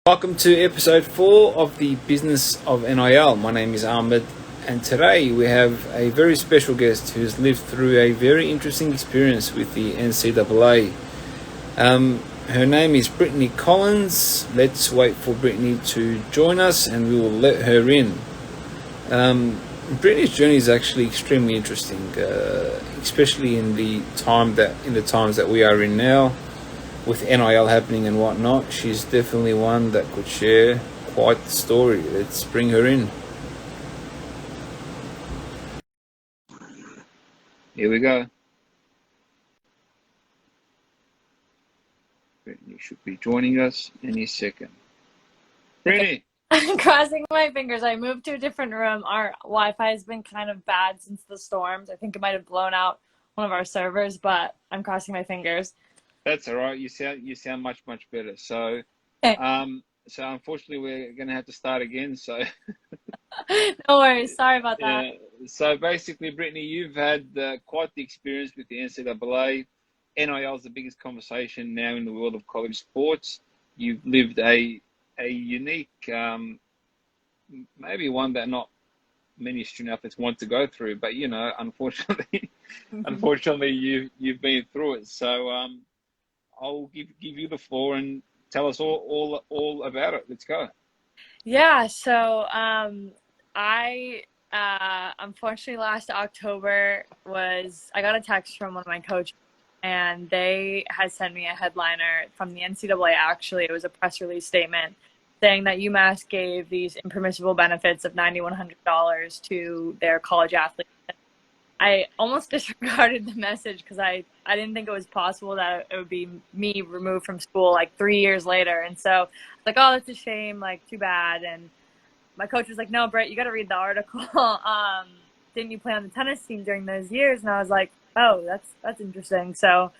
Welcome to episode 4 of the Business of NIL. My name is Ahmed, and today we have a very special guest who's lived through a very interesting experience with the NCAA. Her name is Brittany Collens. Let's wait for Brittany to join us and we will let her in. Brittany's journey is actually extremely interesting, especially in the times that we are in now, with NIL happening and whatnot. She's definitely one that could share quite the story. Let's bring her in. Here we go. Brittany should be joining us any second. Brittany! I'm crossing my fingers. I moved to a different room. Our Wi-Fi has been kind of bad since the storms. I think it might have blown out one of our servers, but I'm crossing my fingers. That's all right. You sound much better. So, so unfortunately, we're going to have to start again. So, no worries. Sorry about that. So basically, Brittany, you've had quite the experience with the NCAA. NIL is the biggest conversation now in the world of college sports. You've lived a unique, maybe one that not many student athletes want to go through, but unfortunately, you've been through it. So, I'll give you the floor and tell us all about it. Let's go. Yeah, so I unfortunately last October I got a text from one of my coaches, and they had sent me a headliner from the NCAA. Actually, it was a press release statement saying that UMASS gave these impermissible benefits of $9,100 to their college athletes. I almost disregarded the message because I didn't think it was possible that it would be me removed from school like 3 years later. And so I was like, oh, that's a shame, like too bad. And my coach was like, no, Britt, you got to read the article. Didn't you play on the tennis team during those years? And I was like, oh, that's interesting. So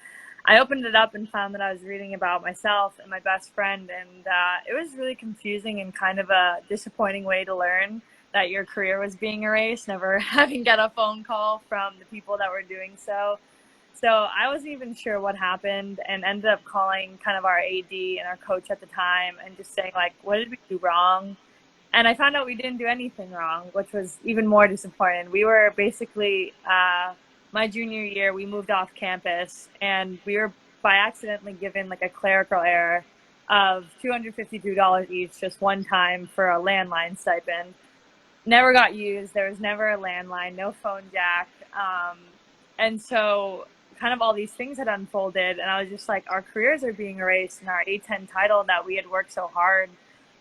I opened it up and found that I was reading about myself and my best friend. And it was really confusing and kind of a disappointing way to learn that your career was being erased, never having got a phone call from the people that were doing so. So I wasn't even sure what happened, and ended up calling kind of our AD and our coach at the time and just saying, like, what did we do wrong? And I found out we didn't do anything wrong, which was even more disappointing. We were basically, my junior year, we moved off campus, and we were by accidentally given like a clerical error of $252 each, just one time, for a landline stipend. Never got used. There was never a landline, no phone jack. And so kind of all these things had unfolded, and I was just like, our careers are being erased, and our A10 title that we had worked so hard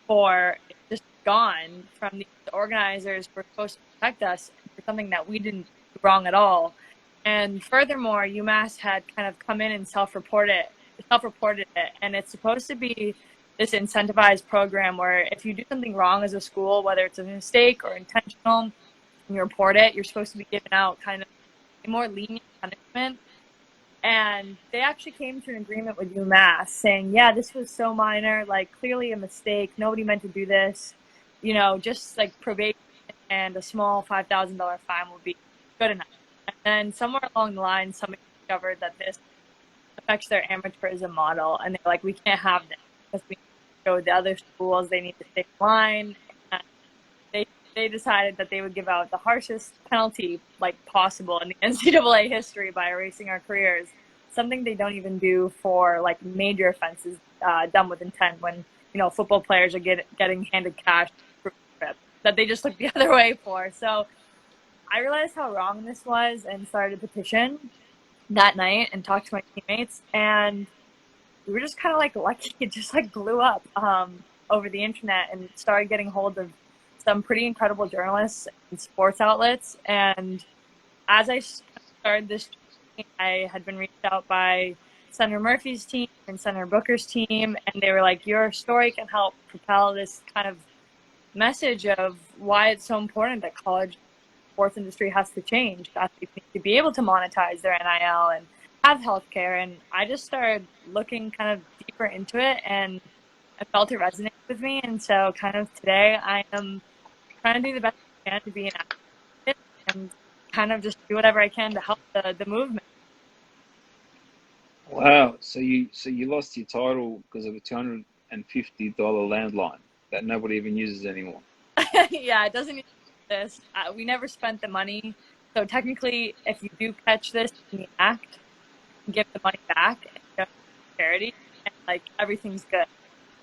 for is just gone from these organizers who were supposed to protect us for something that we didn't do wrong at all. And furthermore, UMass had kind of come in and self-reported it, and it's supposed to be this incentivized program where if you do something wrong as a school, whether it's a mistake or intentional, and you report it, you're supposed to be given out kind of a more lenient punishment. And they actually came to an agreement with UMass saying, yeah, this was so minor, like clearly a mistake. Nobody meant to do this. Just like probation and a small $5,000 fine will be good enough. And then somewhere along the line, somebody discovered that this affects their amateurism model. And they're like, we can't have this because we showed the other schools they need to stay in line. And they decided that they would give out the harshest penalty like possible in the NCAA history by erasing our careers. Something they don't even do for like major offenses done with intent, when football players are getting handed cash that they just look the other way for. So I realized how wrong this was and started a petition that night and talked to my teammates, and we were just kind of like lucky. It just like blew up over the internet and started getting hold of some pretty incredible journalists and sports outlets. And as I started this journey, I had been reached out by Senator Murphy's team and Senator Booker's team, and they were like, your story can help propel this kind of message of why it's so important that college sports industry has to change. Athletes need to be able to monetize their NIL and have healthcare. And I just started looking kind of deeper into it, and I felt it resonated with me. And so kind of today I am trying to do the best I can to be an activist and kind of just do whatever I can to help the movement. Wow. So you lost your title because of a landline that nobody even uses anymore. Yeah, it doesn't exist. We never spent the money. So technically, if you do catch this in the act, you give the money back and go to charity, and like everything's good.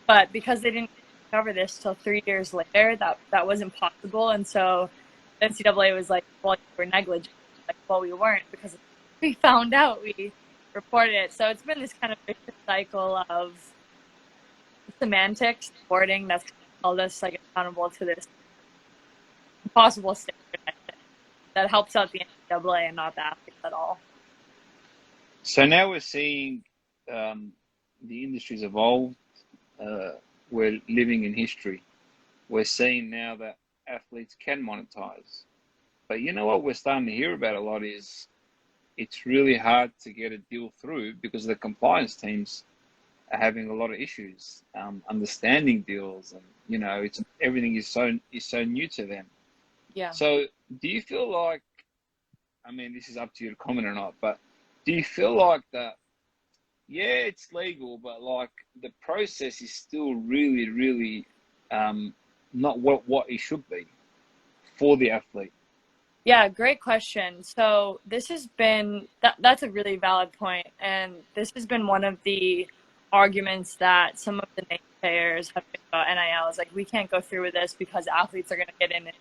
But because they didn't cover this till 3 years later, that wasn't possible. And so the NCAA was like, well, you were negligent. Like, well, we weren't, because we found out, we reported it. So it's been this kind of vicious cycle of semantics, wording that's held us like accountable to this impossible standard that helps out the NCAA and not the athletes at all. So now we're seeing the industry's evolved. We're living in history. We're seeing now that athletes can monetize. But you know what we're starting to hear about a lot is it's really hard to get a deal through because the compliance teams are having a lot of issues understanding deals, and you know, it's everything is so new to them. Yeah. So do you feel like, I mean, this is up to you to comment or not, but do you feel like that, yeah, it's legal, but like the process is still really, really not what it should be for the athlete? Yeah, great question. So this has been, that's a really valid point. And this has been one of the arguments that some of the naysayers have been about NIL, is like, we can't go through with this because athletes are going to get in a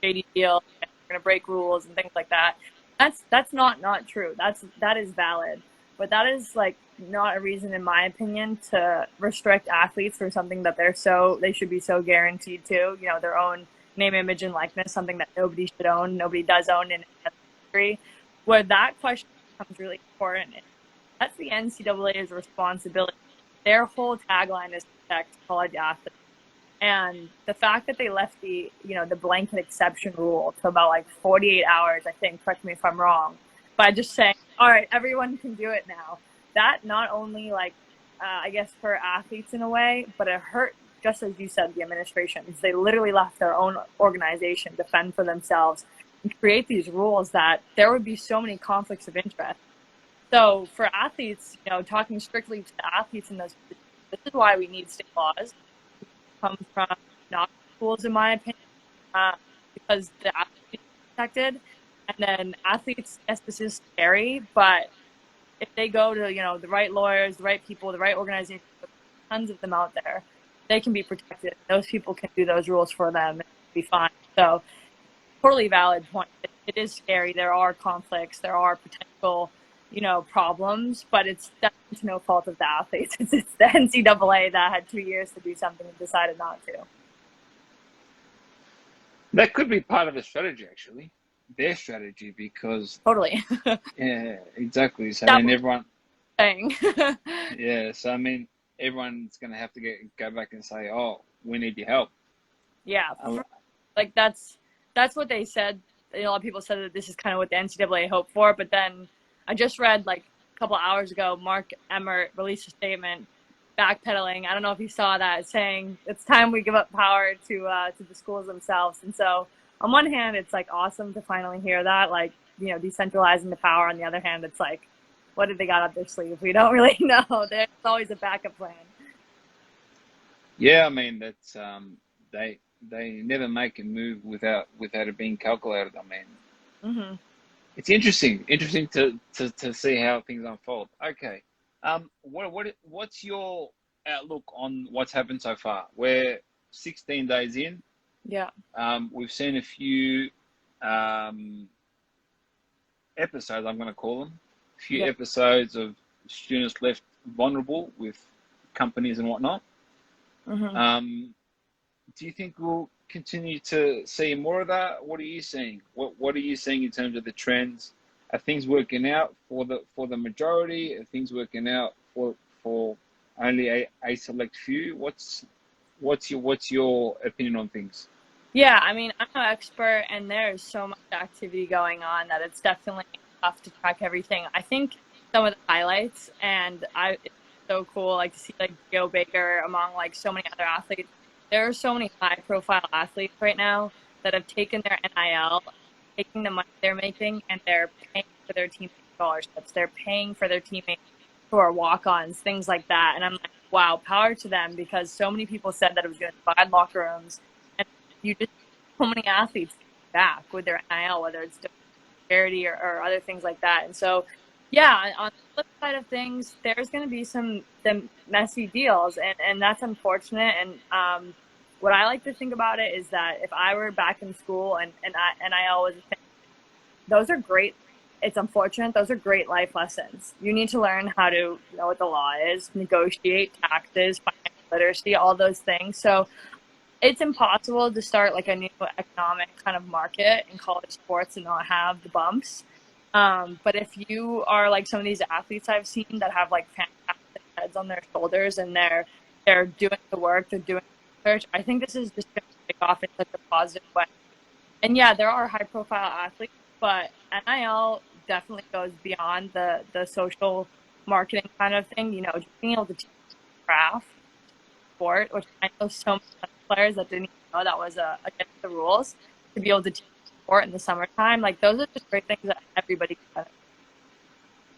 shady deal and they're going to break rules and things like that. That's not true. That is valid. But that is like not a reason, in my opinion, to restrict athletes for something that they should be so guaranteed to, you know, their own name, image, and likeness, something that nobody should own, nobody does own in the industry. Where that question becomes really important, that's the NCAA's responsibility. Their whole tagline is protect college athletes. And the fact that they left the blanket exception rule to about like 48 hours, I think, correct me if I'm wrong, by just saying, all right, everyone can do it now. That not only I guess hurt athletes in a way, but it hurt, just as you said, the administration. They literally left their own organization to fend for themselves and create these rules that there would be so many conflicts of interest. So for athletes, you know, talking strictly to the athletes in those, this is why we need state laws. It comes from not schools, in my opinion, because the athletes are protected. And then athletes, yes, this is scary, but if they go to, you know, the right lawyers, the right people, the right organizations, tons of them out there, they can be protected. Those people can do those rules for them and be fine. So totally valid point. It is scary. There are conflicts. There are potential, you know, problems, but it's definitely no fault of the athletes. It's the NCAA that had 2 years to do something and decided not to. That could be part of the strategy, actually. Their strategy, because Totally. yeah, exactly. So That then everyone thing. yeah, so I mean everyone's gonna have to go back and say, oh, we need your help. Yeah, like that's what they said. A lot of people said that this is kind of what the NCAA hoped for, but then I just read like a couple of hours ago, Mark Emmert released a statement backpedaling. I don't know if you saw that, saying it's time we give up power to the schools themselves. And so on one hand, it's like awesome to finally hear that, like, you know, decentralizing the power. On the other hand, it's like, what did they got up their sleeve? We don't really know. There's always a backup plan. Yeah, I mean that's they never make a move without it being calculated. I mean, it's interesting to see how things unfold. Okay, what's your outlook on what's happened so far? We're 16 days in. Yeah. We've seen a few episodes, I'm going to call them, a few episodes of students left vulnerable with companies and whatnot. Do you think we'll continue to see more of that? What are you seeing? What are you seeing in terms of the trends? Are things working out for the majority? Are things working out for only a select few? What's your opinion on things? Yeah, I mean, I'm no expert, and there's so much activity going on that it's definitely tough to track everything. I think some of the highlights, and it's so cool, like to see like Joe Baker among like so many other athletes. There are so many high-profile athletes right now that have taken their NIL, taking the money they're making, and they're paying for their teammate scholarships. They're paying for their teammates who are walk-ons, things like that. And I'm like, wow, power to them, because so many people said that it was going to divide locker rooms, and you just so many athletes back with their NIL, whether it's charity or other things like that. And so, yeah, on the flip side of things, there's going to be some messy deals, and that's unfortunate. And what I like to think about it is that if I were back in school and NIL was a thing, those are great. It's unfortunate. Those are great life lessons. You need to learn how to know what the law is, negotiate taxes, financial literacy, all those things. So it's impossible to start like a new economic kind of market in college sports and not have the bumps. But if you are like some of these athletes I've seen that have like fantastic heads on their shoulders, and they're doing the work, they're doing research, I think this is just going to take off in such a positive way. And yeah, there are high profile athletes, but NIL definitely goes beyond the social marketing kind of thing. You know, just being able to teach craft sport, which I know so many players that didn't even know that was against the rules, to be able to teach sport in the summertime. Like, those are just great things that everybody can.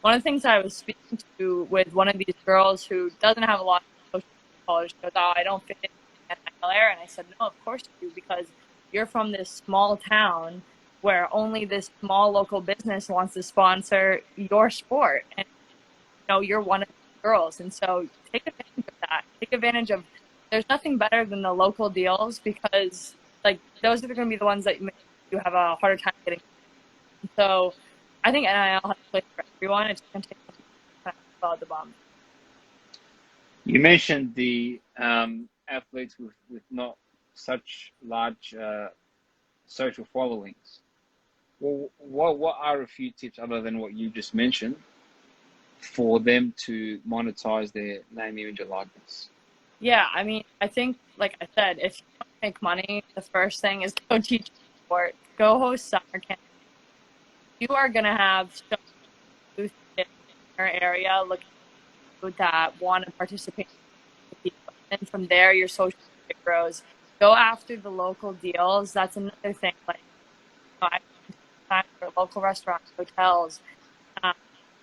One of the things I was speaking to with one of these girls who doesn't have a lot of social college, she goes, "Oh, I don't fit in the NIL era." And I said, "No, of course you do, because you're from this small town where only this small local business wants to sponsor your sport, and you know you're one of the girls. And so take advantage of that. Take advantage of. There's nothing better than the local deals, because like those are going to be the ones that you have a harder time getting. So I think NIL has a place for everyone. It's going to take some time to follow the bomb." You mentioned the athletes with not such large social followings. Well, what are a few tips other than what you just mentioned for them to monetize their name, image, and likeness? Yeah, I mean, I think, like I said, if you want to make money, the first thing is go teach sport, go host summer camp. You are going to have so many youth in your area looking that want to participate with you. And from there, your social media grows. Go after the local deals. That's another thing. Like, you know, I for local restaurants, hotels, um,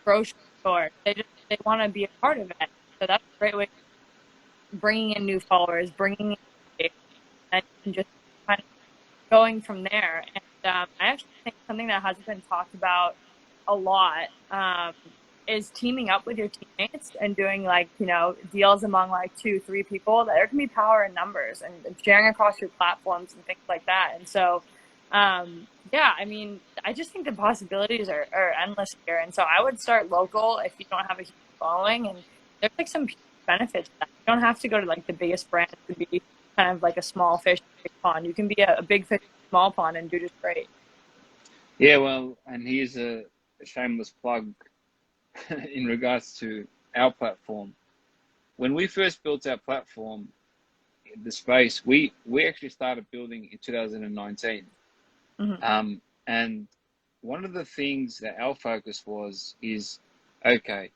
grocery stores. They want to be a part of it. So that's a great way of bringing in new followers, bringing in, and just kind of going from there. And I actually think something that hasn't been talked about a lot is teaming up with your teammates and doing, like, you know, deals among like 2-3 people. There can be power in numbers, and sharing across your platforms and things like that. And so, yeah, I mean, I just think the possibilities are endless here. And so I would start local if you don't have a huge following. And there's like some benefits to that. You don't have to go to like the biggest brand to be kind of like a small fish in a big pond. You can be a big fish in a small pond and do just great. Yeah, well, and here's a shameless plug in regards to our platform. When we first built our platform, the space, we actually started building in 2019. Mm-hmm. And one of the things that our focus is, okay,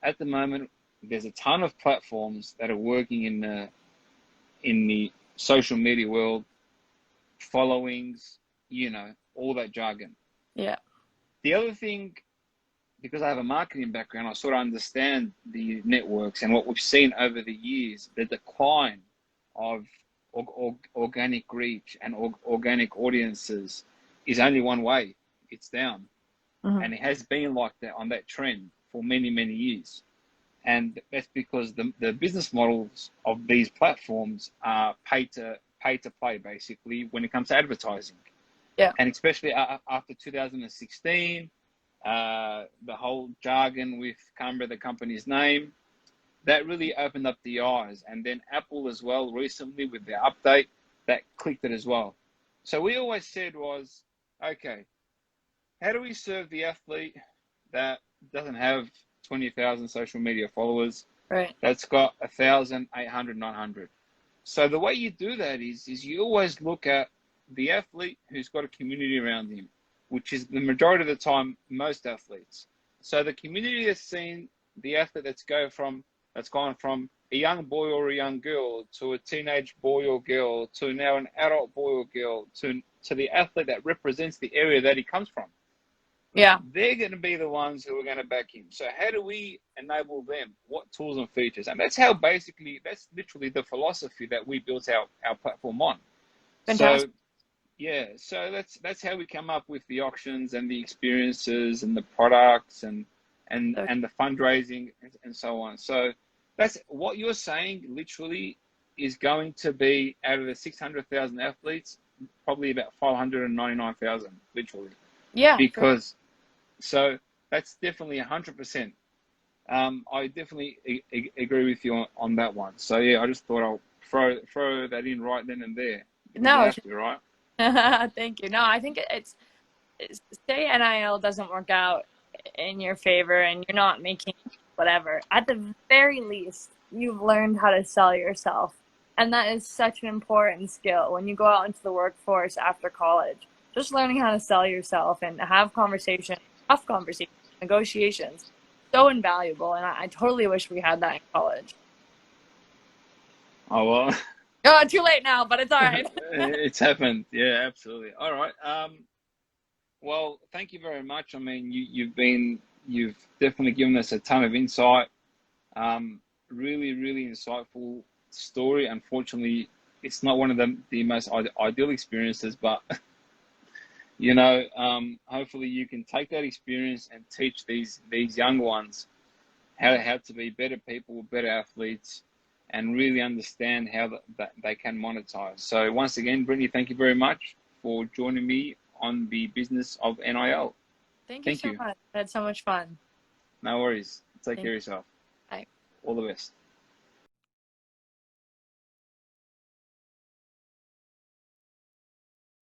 at the moment, there's a ton of platforms that are working in the social media world, followings, you know, all that jargon. Yeah. The other thing, because I have a marketing background, I sort of understand the networks and what we've seen over the years, the decline of organic reach and organic audiences is only one way. It's down. Mm-hmm. And it has been like that on that trend for many, many years. And that's because the business models of these platforms are pay to play, basically, when it comes to advertising. Yeah. And especially after 2016, the whole jargon with can't remember the company's name, that really opened up the eyes. And then Apple as well recently with their update, that clicked it as well. So we always said was, okay, how do we serve the athlete that doesn't have 20,000 social media followers, Right. that's got 1,000, 800, 900? So the way you do that is you always look at the athlete who's got a community around him, which is the majority of the time most athletes. So the community has seen the athlete that's gone from a young boy or a young girl to a teenage boy or girl to now an adult boy or girl to the athlete that represents the area that he comes from. Yeah. They're going to be the ones who are going to back him. So how do we enable them? What tools and features? And that's how basically, that's literally the philosophy that we built our platform on. Fantastic. So yeah, so that's how we come up with the auctions and the experiences and the products and the fundraising and so on. So that's what you're saying. Literally, is going to be out of the 600,000 athletes, probably about 599,000, literally. Yeah. Because so that's definitely 100%. I definitely agree with you on that one. So yeah, I just thought I'll throw that in right then and there because you No. have to, right? Thank you. No, I think it's say NIL doesn't work out in your favor and you're not making whatever. At the very least, you've learned how to sell yourself. And that is such an important skill when you go out into the workforce after college. Just learning how to sell yourself and have conversations, tough conversations, negotiations, so invaluable. And I totally wish we had that in college. Oh well. Oh, too late now, but it's all right. It's happened. Yeah, absolutely. All right. Well, thank you very much. I mean, you've definitely given us a ton of insight. Really, really insightful story. Unfortunately, it's not one of the most ideal experiences, but you know, hopefully you can take that experience and teach these young ones how to be better people, better athletes, and really understand how that they can monetize. So once again, Brittany, thank you very much for joining me on the business of NIL. Thank you Thank so you. much. I had so much fun. No worries. Take Thank care of you. yourself. Bye. All the best.